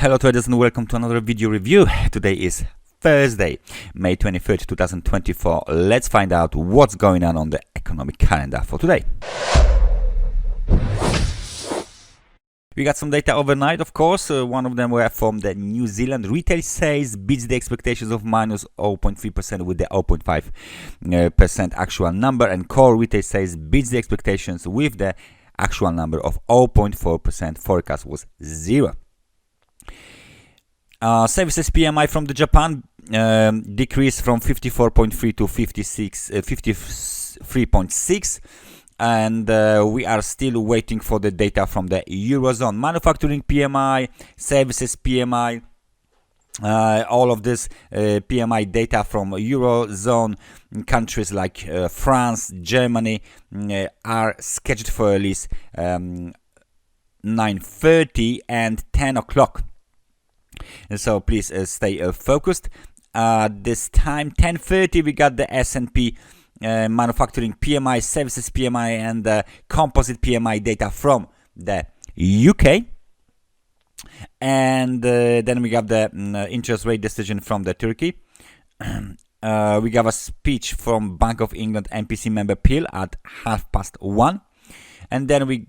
Hello traders and welcome to another video review. Today is Thursday, May 23rd, 2024. Let's find out what's going on the economic calendar for today. We got some data overnight, of course. One of them were from the New Zealand retail sales, beats the expectations of minus 0.3% with the 0.5% actual number, and core retail sales beats the expectations with the actual number of 0.4%. Forecast was 0. Services PMI from the Japan decreased from 54.3 to 53.6, and we are still waiting for the data from the Eurozone. Manufacturing PMI, services PMI, all of this PMI data from Eurozone countries like France, Germany are scheduled for release 9:30 and 10 o'clock. So please stay focused. This time 10:30 we got the S&P manufacturing PMI, services PMI, and composite PMI data from the UK. And then we got the interest rate decision from the Turkey. We got a speech from Bank of England MPC member Peel at 1:30, and then we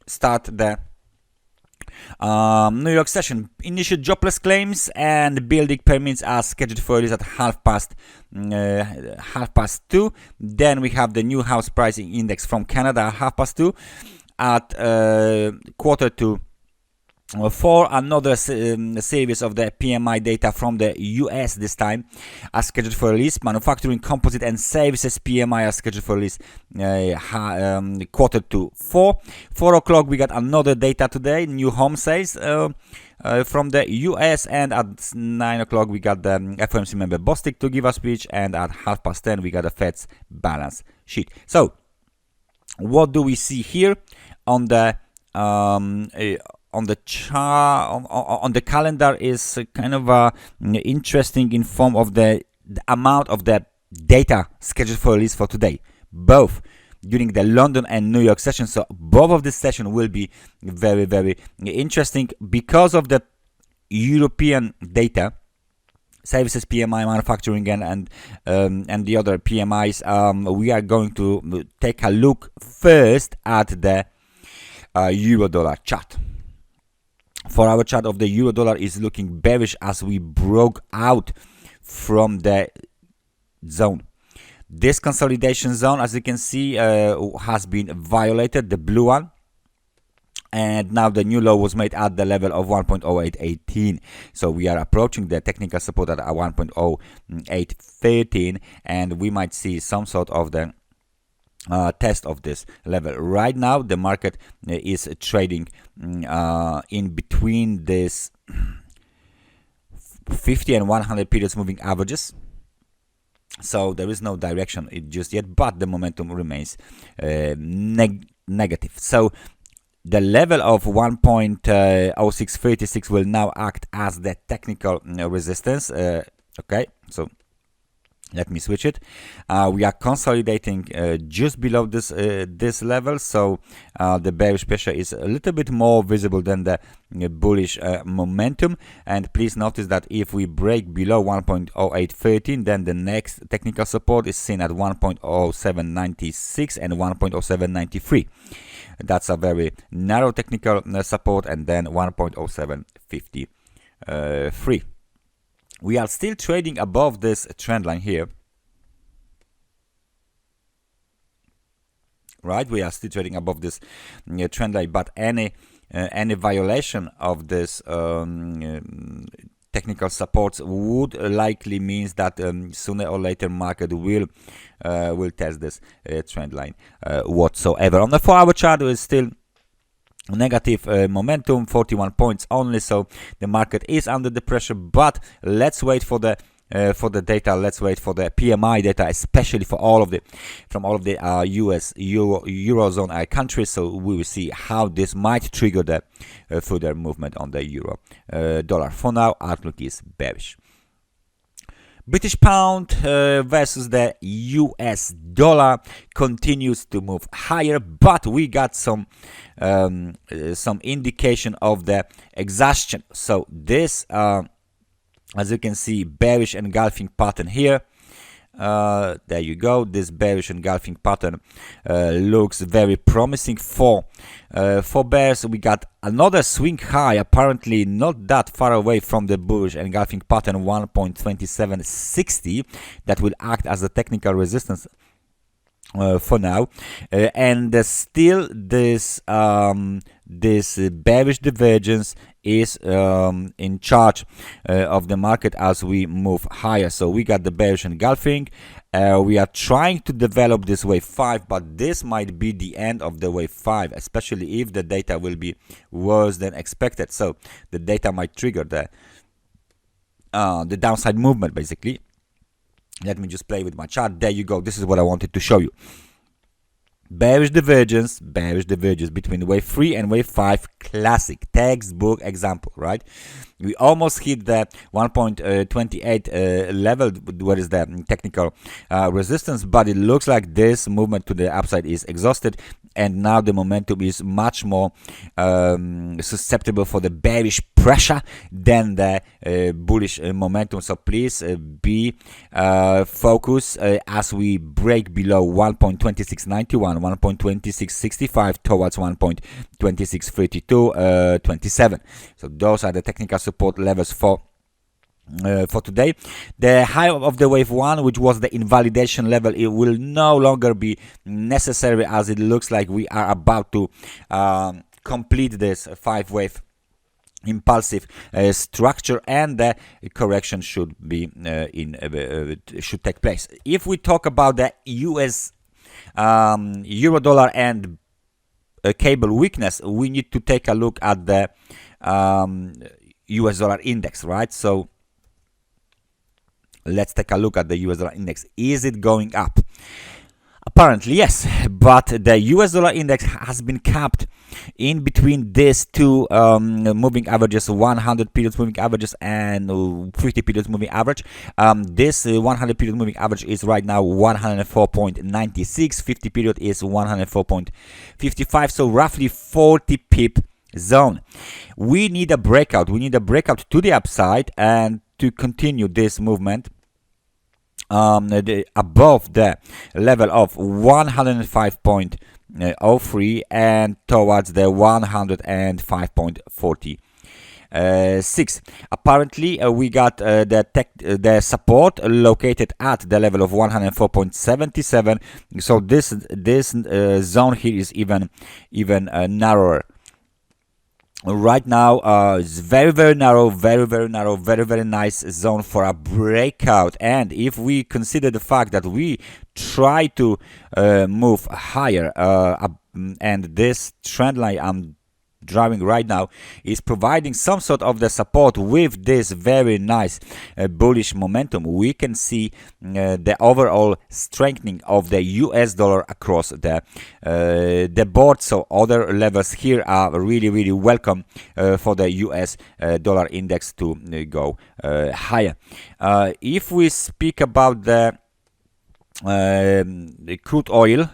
start the New York session. Initial jobless claims and building permits are scheduled for release at 2:30. Then we have the new house pricing index from Canada at 2:30. At 3:45, another series of the PMI data from the US this time are scheduled for release. Manufacturing, composite, and services PMI are scheduled for release 3:45. 4 o'clock we got another data today, new home sales from the US, and at 9 o'clock we got the FOMC member Bostic to give a speech, and at 10:30 we got the Fed's balance sheet. So what do we see here on the chart, on the calendar is kind of interesting in form of the amount of the data scheduled for release for today, both during the London and New York session. So both of this session will be very, very interesting because of the European data, services PMI, manufacturing, and the other PMIs. We are going to take a look first at the euro-dollar chart. For our chart of the euro-dollar is looking bearish as we broke out from the zone. This consolidation zone, as you can see, has been violated, the blue one, and now the new low was made at the level of 1.0818. So we are approaching the technical support at 1.0813, and we might see some sort of the test of this level. Right now the market is trading in between this 50 and 100 periods moving averages, so there is no direction just yet, but the momentum remains negative. So the level of 1.0636 will now act as the technical resistance. Okay, so let me switch it. We are consolidating just below this level, so the bearish pressure is a little bit more visible than the bullish momentum. And please notice that if we break below 1.0813, then the next technical support is seen at 1.0796 and 1.0793. That's a very narrow technical support, and then 1.0753. We are still trading above this trend line here, right? We are still trading above this trend line, but any violation of this technical supports would likely means that sooner or later market will test this trend line whatsoever. On the 4-hour chart, is still negative momentum, 41 points only, so the market is under the pressure. But let's wait for the data. Let's wait for the PMI data, especially from all of the US Eurozone countries. So we will see how this might trigger the further movement on the euro dollar. For now, outlook is bearish. British pound versus the US dollar continues to move higher, but we got some indication of the exhaustion. So this, as you can see, bearish engulfing pattern here. There you go. This bearish engulfing pattern looks very promising for bears. We got another swing high, apparently not that far away from the bullish engulfing pattern, 1.2760, that will act as a technical resistance for now, and still this bearish divergence is in charge of the market as we move higher. So we got the bearish engulfing. We are trying to develop this wave 5, but this might be the end of the wave 5, especially if the data will be worse than expected. So the data might trigger the downside movement, basically. Let me just play with my chart. There you go. This is what I wanted to show you. Bearish divergence between wave 3 and wave 5, classic textbook example, right? We almost hit the 1.28 level, where is the technical resistance, but it looks like this movement to the upside is exhausted, and now the momentum is much more susceptible for the bearish pressure than the bullish momentum. So please be focused as we break below 1.2691, 1.2665 towards 1.2632, 27. So those are the technical support levels for today. The high of the wave 1, which was the invalidation level, it will no longer be necessary, as it looks like we are about to complete this 5-wave impulsive structure, and the correction should be should take place. If we talk about the US euro dollar and cable weakness, we need to take a look at the US dollar index, right? So let's take a look at the US dollar index. Is it going up? Apparently yes, but the US dollar index has been capped in between these two moving averages, 100 periods moving averages and 50 periods moving average. This 100 period moving average is right now 104.96, 50 period is 104.55, so roughly 40 pip zone. We need a breakout. We need a breakout to the upside and to continue this movement above the level of 105.03 and towards the 105.46. Apparently we got the support located at the level of 104.77, so this zone here is even narrower. Right now it's very narrow, very nice zone for a breakout. And if we consider the fact that we try to move higher, and this trend line I'm driving right now is providing some sort of the support with this very nice bullish momentum, we can see the overall strengthening of the US dollar across the board. So other levels here are really welcome for the US dollar index to go higher. If we speak about the crude oil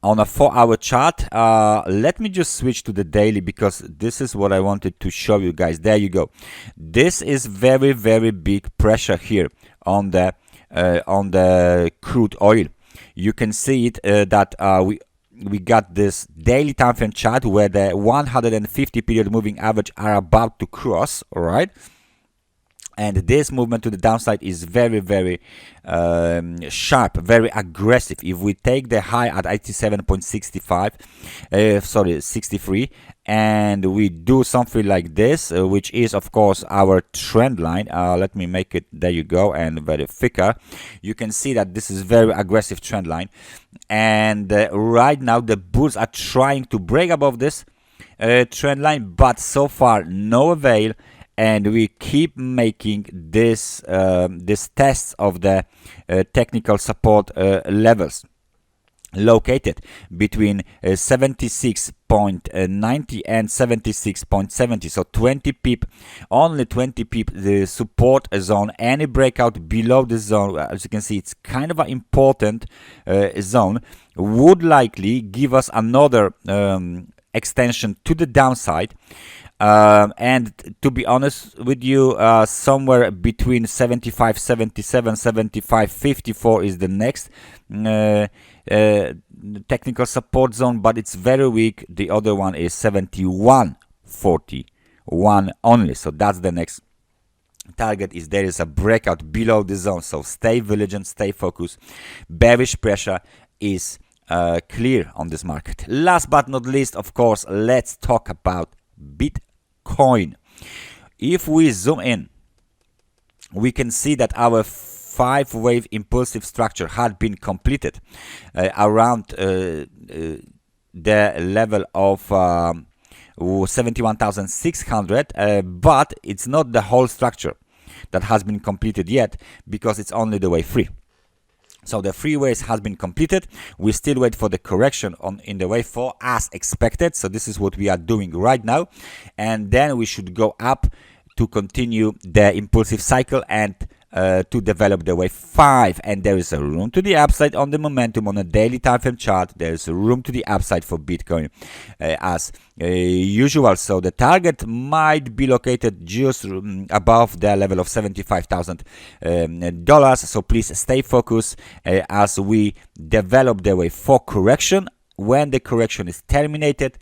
on a 4-hour chart, let me just switch to the daily, because this is what I wanted to show you guys. There you go. This is very big pressure here on the crude oil. You can see it that we got this daily time frame chart where the 150 period moving average are about to cross, all right? And this movement to the downside is very sharp, very aggressive. If we take the high at 87.65, 63, and we do something like this, which is of course our trend line. Let me make it, there you go, and very thicker. You can see that this is very aggressive trend line, and right now the bulls are trying to break above this trend line, but so far no avail. And we keep making this tests of the technical support levels. located between 76.90 and 76.70, so 20 pip, only 20 pip the support zone. Any breakout below the zone, as you can see, it's kind of an important zone, would likely give us another extension to the downside. And to be honest with you, somewhere between 75.77, 75.54 is the next technical support zone, but it's very weak. The other one is 71.41 only, so that's the next target. Is there is a breakout below the zone, so stay vigilant, stay focused. Bearish pressure is clear on this market. Last but not least, of course, let's talk about Bitcoin. If we zoom in, we can see that our 5-wave impulsive structure had been completed around the level of 71,600, but it's not the whole structure that has been completed yet, because it's only the wave 3. So the 3 waves has been completed. We still wait for the correction in the wave 4 as expected. So this is what we are doing right now, and then we should go up to continue the impulsive cycle and to develop the wave 5. And there is a room to the upside on the momentum on a daily time frame chart. There is a room to the upside for Bitcoin as usual. So the target might be located just above the level of $75,000. So please stay focused as we develop the wave 4 correction. When the correction is terminated,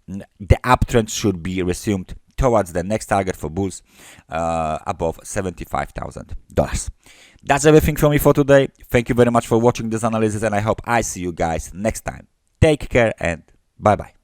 the uptrend should be resumed towards the next target for bulls above $75,000. That's everything from me for today. Thank you very much for watching this analysis, and I hope I see you guys next time. Take care and bye bye.